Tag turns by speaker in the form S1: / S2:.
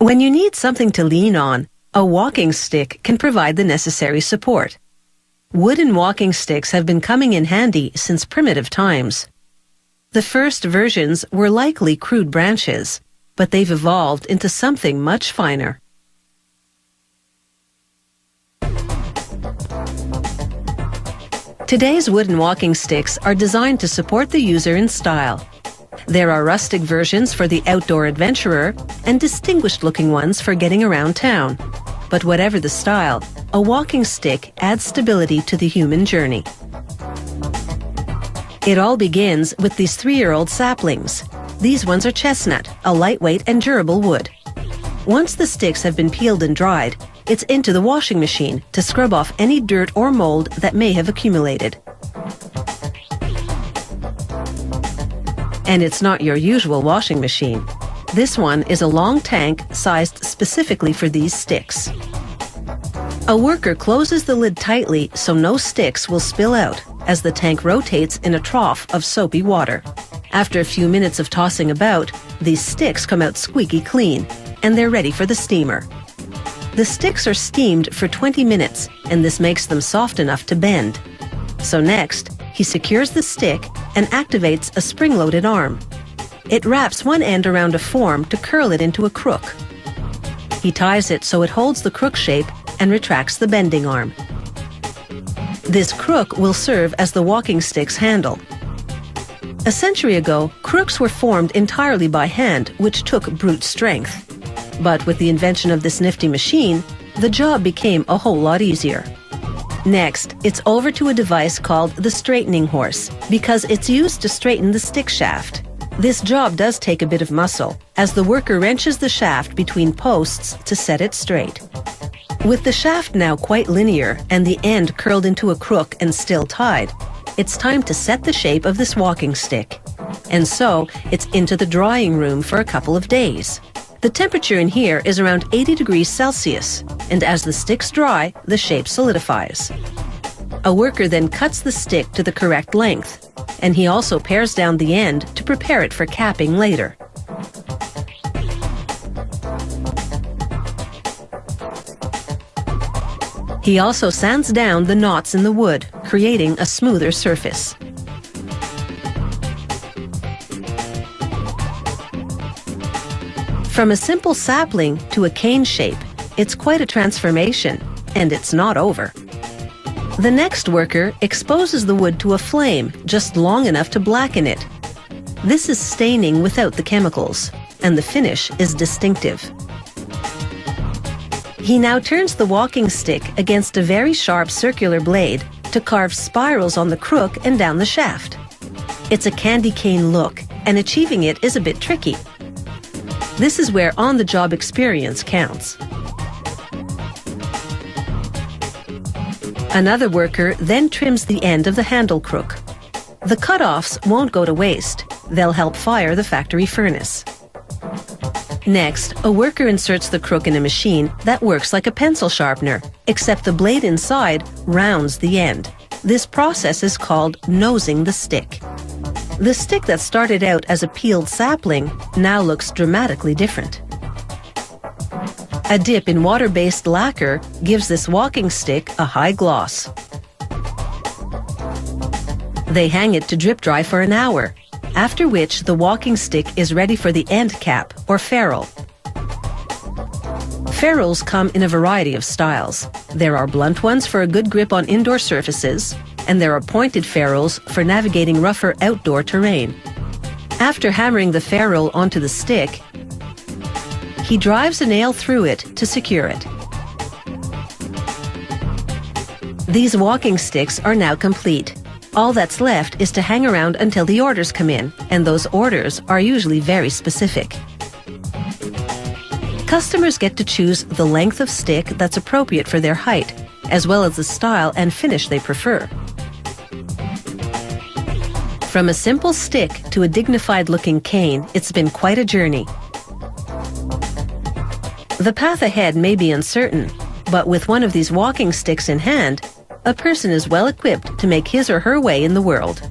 S1: When you need something to lean on, a walking stick can provide the necessary support. Wooden walking sticks have been coming in handy since primitive times. The first versions were likely crude branches, but they've evolved into something much finer. Today's wooden walking sticks are designed to support the user in style. There are rustic versions for the outdoor adventurer and distinguished-looking ones for getting around town. But whatever the style, a walking stick adds stability to the human journey. It all begins with these 3-year-old saplings. These ones are chestnut, a lightweight and durable wood. Once the sticks have been peeled and dried, it's into the washing machine to scrub off any dirt or mold that may have accumulated. And it's not your usual washing machine. This one is a long tank sized specifically for these sticks. A worker closes the lid tightly so no sticks will spill out as the tank rotates in a trough of soapy water. After a few minutes of tossing about, these sticks come out squeaky clean, and they're ready for the steamer. The sticks are steamed for 20 minutes, and this makes them soft enough to bend. So next, he secures the stick and activates a spring-loaded arm. It wraps one end around a form to curl it into a crook. He ties it so it holds the crook shape and retracts the bending arm. This crook will serve as the walking stick's handle. A century ago, crooks were formed entirely by hand, which took brute strength. But with the invention of this nifty machine, the job became a whole lot easier. Next, it's over to a device called the straightening horse, because it's used to straighten the stick shaft. This job does take a bit of muscle, as the worker wrenches the shaft between posts to set it straight. With the shaft now quite linear and the end curled into a crook and still tied, it's time to set the shape of this walking stick. And so, it's into the drying room for a couple of days. The temperature in here is around 80 degrees Celsius, and as the sticks dry, the shape solidifies. A worker then cuts the stick to the correct length, and he also pares down the end to prepare it for capping later. He also sands down the knots in the wood, creating a smoother surface. From a simple sapling to a cane shape, it's quite a transformation, and it's not over. The next worker exposes the wood to a flame just long enough to blacken it. This is staining without the chemicals, and the finish is distinctive. He now turns the walking stick against a very sharp circular blade to carve spirals on the crook and down the shaft. It's a candy cane look, and achieving it is a bit tricky. This is where on-the-job experience counts. Another worker then trims the end of the handle crook. The cut-offs won't go to waste. They'll help fire the factory furnace. Next, a worker inserts the crook in a machine that works like a pencil sharpener, except the blade inside rounds the end. This process is called nosing the stick. The stick that started out as a peeled sapling now looks dramatically different. A dip in water-based lacquer gives this walking stick a high gloss. They hang it to drip dry for an hour, after which the walking stick is ready for the end cap, or ferrule. Ferrules come in a variety of styles. There are blunt ones for a good grip on indoor surfaces, and there are pointed ferrules for navigating rougher outdoor terrain. After hammering the ferrule onto the stick, he drives a nail through it to secure it. These walking sticks are now complete. All that's left is to hang around until the orders come in, and those orders are usually very specific. Customers get to choose the length of stick that's appropriate for their height, as well as the style and finish they prefer. From a simple stick to a dignified-looking cane, it's been quite a journey. The path ahead may be uncertain, but with one of these walking sticks in hand, a person is well equipped to make his or her way in the world.